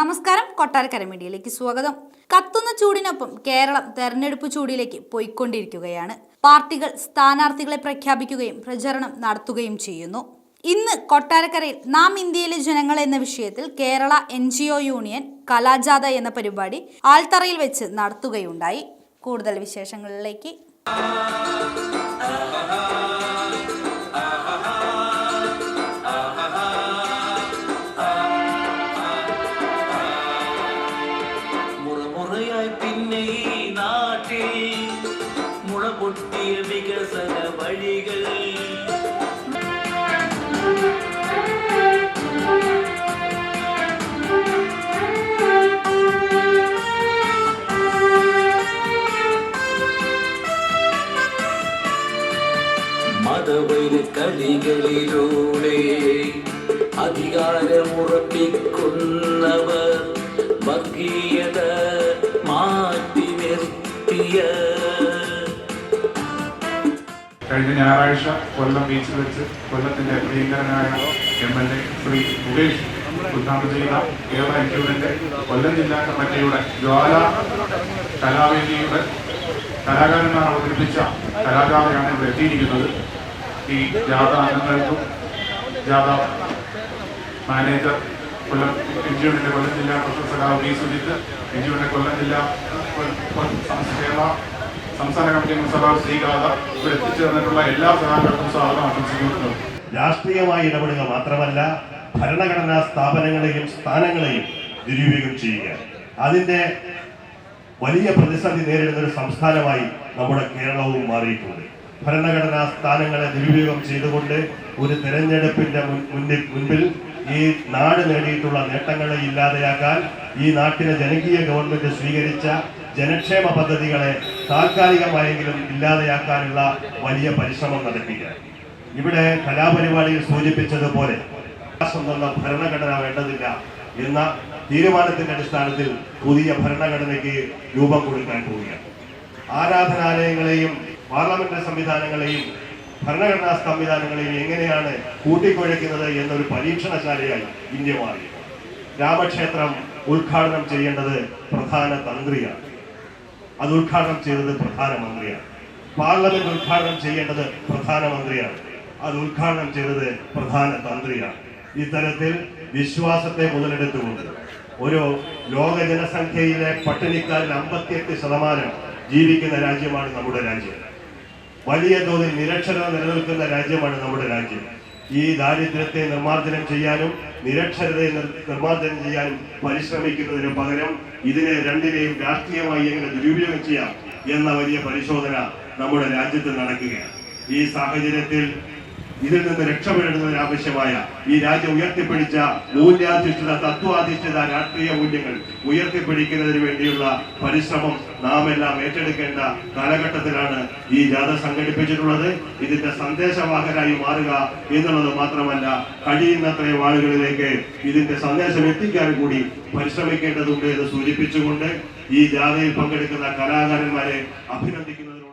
നമസ്കാരം, കൊട്ടാരക്കര മീഡിയയിലേക്ക് സ്വാഗതം. കത്തുന്ന ചൂടിനൊപ്പം കേരളം തെരഞ്ഞെടുപ്പ് ചൂടിലേക്ക് പോയിക്കൊണ്ടിരിക്കുകയാണ്. പാർട്ടികൾ സ്ഥാനാർത്ഥികളെ പ്രഖ്യാപിക്കുകയും പ്രചരണം നടത്തുകയും ചെയ്യുന്നു. ഇന്ന് കൊട്ടാരക്കരയിൽ നാം ഇന്ത്യയിലെ ജനങ്ങൾ എന്ന വിഷയത്തിൽ കേരള NGO യൂണിയൻ കലാജാഥ എന്ന പരിപാടി ആൽത്തറയിൽ വെച്ച് നടത്തുകയുണ്ടായി. കൂടുതൽ വിശേഷങ്ങളിലേക്ക്. പിന്നെ ഈ നാട്ടിൽ മുളപൊട്ടിയ വികസന വഴികൾ മതവൈര കളികളിലൂടെ അധികാരമുറപ്പിക്കുന്നവർ വർഗീയത മാറ്റി നിർത്തിയ. കഴിഞ്ഞ ഞായറാഴ്ച കൊല്ലം ബീച്ചിൽ വെച്ച് കൊല്ലത്തിന്റെ പ്രിയങ്കരനായ MLA ശ്രീ മുകേഷ് ഉദ്ഘാടനം ചെയ്ത കേരള NGOയുടെ കൊല്ലം ജില്ലാ കമ്മിറ്റിയുടെ ജ്വാല കലാവേദിയുടെ കലാകാരന്മാർ അവതരിപ്പിച്ച കലാജാഥയാണ് ഇവിടെ എത്തിയിരിക്കുന്നത്. ഈ ജാഥ അംഗങ്ങൾക്കും ജാഥ മാനേജർ കൊല്ലം NGOയുടെ കൊല്ലം ജില്ലാ പ്രൊഫസർ B. സുജിത്ത്, NGOയുടെ കൊല്ലം ജില്ലാ കേരള സംസ്ഥാന കമ്മിറ്റി സഭാ ശ്രീകാഥ ഇവിടെ എത്തിച്ചേർന്നിട്ടുള്ള എല്ലാ സഹാക്കൾക്കും സ്വാഗതം ആശംസിക്കുന്നു. രാഷ്ട്രീയമായി ഇടപെടുക മാത്രമല്ല, ഭരണഘടനാ സ്ഥാപനങ്ങളെയും സ്ഥാനങ്ങളെയും ദുരുപയോഗം ചെയ്യുക, അതിന്റെ വലിയ പ്രതിസന്ധി നേരിടുന്ന ഒരു സംസ്ഥാനമായി നമ്മുടെ കേരളവും മാറിയിട്ടുണ്ട്. ഭരണഘടനാ സ്ഥാനങ്ങളെ ദുരുപയോഗം ചെയ്തുകൊണ്ട് ഒരു തെരഞ്ഞെടുപ്പിന്റെ മുൻപിൽ ഈ നാട് നേടിയിട്ടുള്ള നേട്ടങ്ങളെ ഇല്ലാതെയാക്കാൻ ഈ നാട്ടിലെ ജനകീയ ഗവൺമെന്റ് സ്വീകരിച്ച ജനക്ഷേമ പദ്ധതികളെ താൽക്കാലികമായെങ്കിലും ഇല്ലാതെയാക്കാനുള്ള വലിയ പരിശ്രമം നടത്തിക്കുക. ഇവിടെ കലാപരിപാടിയിൽ സൂചിപ്പിച്ചതുപോലെ ഭരണഘടന വേണ്ടതില്ല എന്ന തീരുമാനത്തിന്റെ അടിസ്ഥാനത്തിൽ പുതിയ ഭരണഘടനയ്ക്ക് രൂപം കൊടുക്കാൻ പോവുകയാണ്. ആരാധനാലയങ്ങളെയും പാർലമെന്റ് സംവിധാനങ്ങളെയും ഭരണഘടനാ സംവിധാനങ്ങളെയും എങ്ങനെയാണ് കൂട്ടിക്കുഴയ്ക്കുന്നത് എന്നൊരു പരീക്ഷണശാലയായി ഇന്ത്യ മാറി. രാമക്ഷേത്രം ഉദ്ഘാടനം ചെയ്യേണ്ടത് പ്രധാന തന്ത്രിയാണ്, അത് ഉദ്ഘാടനം ചെയ്തത് പ്രധാനമന്ത്രിയാണ്. പാർലമെന്റ് ഉദ്ഘാടനം ചെയ്യേണ്ടത് പ്രധാനമന്ത്രിയാണ്, അത് ഉദ്ഘാടനം ചെയ്തത് പ്രധാന തന്ത്രിയാണ്. ഇത്തരത്തിൽ വിശ്വാസത്തെ മുതലെടുത്തുകൊണ്ട് ഒരു ലോക ജനസംഖ്യയിലെ പട്ടിണിക്കാരിൽ 58% ജീവിക്കുന്ന രാജ്യമാണ് നമ്മുടെ രാജ്യം. വലിയ തോതിൽ നിരക്ഷരത നിലനിൽക്കുന്ന രാജ്യമാണ് നമ്മുടെ രാജ്യം. ഈ ദാരിദ്ര്യത്തെ നിർമ്മാർജ്ജനം ചെയ്യാനും നിരക്ഷരതയെ നിർമ്മാർജ്ജനം ചെയ്യാനും പരിശ്രമിക്കുന്നതിന് പകരം ഇതിനെ രണ്ടിനെയും രാഷ്ട്രീയമായി എങ്ങനെ ദുരുപയോഗം ചെയ്യാം എന്ന വലിയ പരിശോധന നമ്മുടെ രാജ്യത്ത് നടക്കുകയാണ്. ഈ സാഹചര്യത്തിൽ ഇതിൽ നിന്ന് രക്ഷപ്പെടുന്നതിനാവശ്യമായ ഈ രാജ്യം ഉയർത്തിപ്പിടിച്ച മൂല്യാധിഷ്ഠിത തത്വാധിഷ്ഠിത രാഷ്ട്രീയ മൂല്യങ്ങൾ ഉയർത്തിപ്പിടിക്കുന്നതിന് വേണ്ടിയുള്ള പരിശ്രമം നാം എല്ലാം ഏറ്റെടുക്കേണ്ട കാലഘട്ടത്തിലാണ് ഈ ജാഥ സംഘടിപ്പിച്ചിട്ടുള്ളത്. ഇതിന്റെ സന്ദേശവാഹകരായി മാറുക എന്നുള്ളത് മാത്രമല്ല, കഴിയുന്നത്രയും ആളുകളിലേക്ക് ഇതിന്റെ സന്ദേശം എത്തിക്കാൻ കൂടി പരിശ്രമിക്കേണ്ടതുണ്ട് എന്ന് സൂചിപ്പിച്ചുകൊണ്ട് ഈ ജാഥയിൽ പങ്കെടുക്കുന്ന കലാകാരന്മാരെ അഭിനന്ദിക്കുന്നതിനോട്